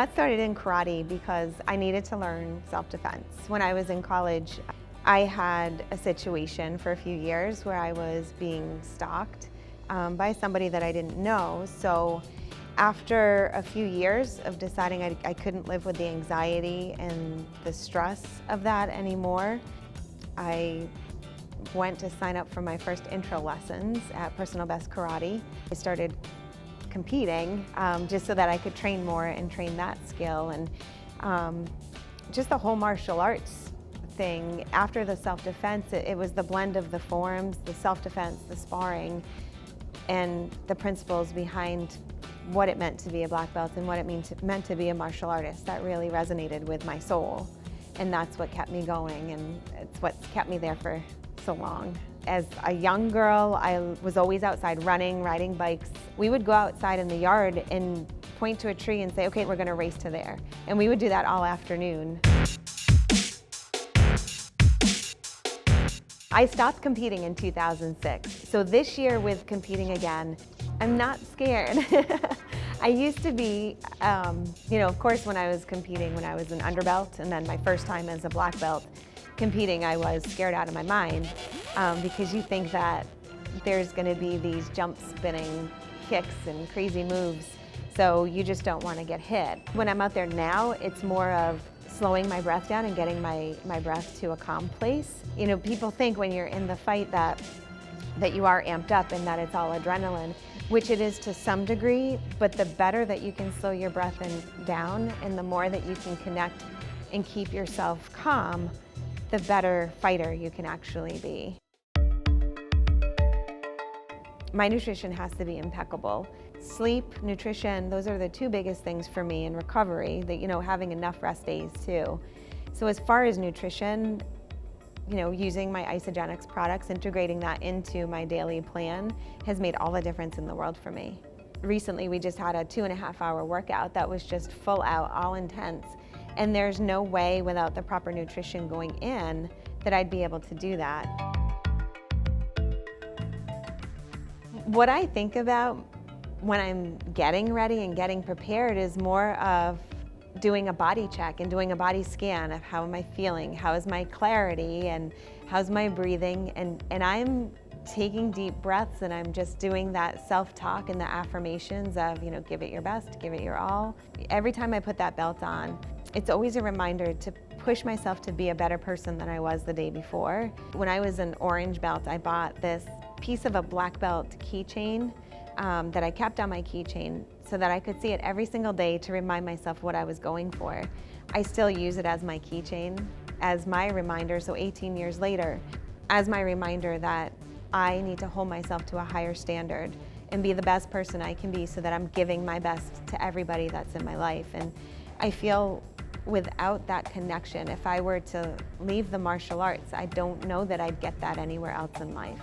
got started in karate because I needed to learn self-defense. When I was in college, I had a situation for a few years where I was being stalked by somebody that I didn't know. So after a few years of deciding I couldn't live with the anxiety and the stress of that anymore, I went to sign up for my first intro lessons at Personal Best Karate. I started competing just so that I could train more and train that skill, and just the whole martial arts thing. After the self-defense, it was the blend of the forms, the self-defense, the sparring, and the principles behind what it meant to be a black belt and what it meant to be a martial artist that really resonated with my soul. And that's what kept me going, and it's what's kept me there for so long. As a young girl, I was always outside running, riding bikes. We would go outside in the yard and point to a tree and say, okay, we're gonna race to there. And we would do that all afternoon. I stopped competing in 2006. So this year with competing again, I'm not scared. I used to be, of course, when I was competing, when I was an underbelt, and then my first time as a black belt competing, I was scared out of my mind because you think that there's going to be these jump spinning kicks and crazy moves, so you just don't want to get hit. When I'm out there now, it's more of slowing my breath down and getting my breath to a calm place. You know, people think when you're in the fight that you are amped up and that it's all adrenaline, which it is to some degree, but the better that you can slow your breath down and the more that you can connect and keep yourself calm, the better fighter you can actually be. My nutrition has to be impeccable. Sleep, nutrition, those are the two biggest things for me in recovery, having enough rest days too. So as far as nutrition, using my Isogenics products, integrating that into my daily plan has made all the difference in the world for me. Recently, we just had a 2.5-hour workout that was just full out, all intense. And there's no way without the proper nutrition going in that I'd be able to do that. What I think about when I'm getting ready and getting prepared is more of doing a body check and doing a body scan of how am I feeling, how is my clarity, and how's my breathing, and I'm taking deep breaths and I'm just doing that self-talk and the affirmations of, give it your best, give it your all. Every time I put that belt on, it's always a reminder to push myself to be a better person than I was the day before. When I was an orange belt, I bought this piece of a black belt keychain that I kept on my keychain so that I could see it every single day to remind myself what I was going for. I still use it as my keychain, as my reminder, so 18 years later, as my reminder that I need to hold myself to a higher standard and be the best person I can be so that I'm giving my best to everybody that's in my life. And I feel without that connection, if I were to leave the martial arts, I don't know that I'd get that anywhere else in life.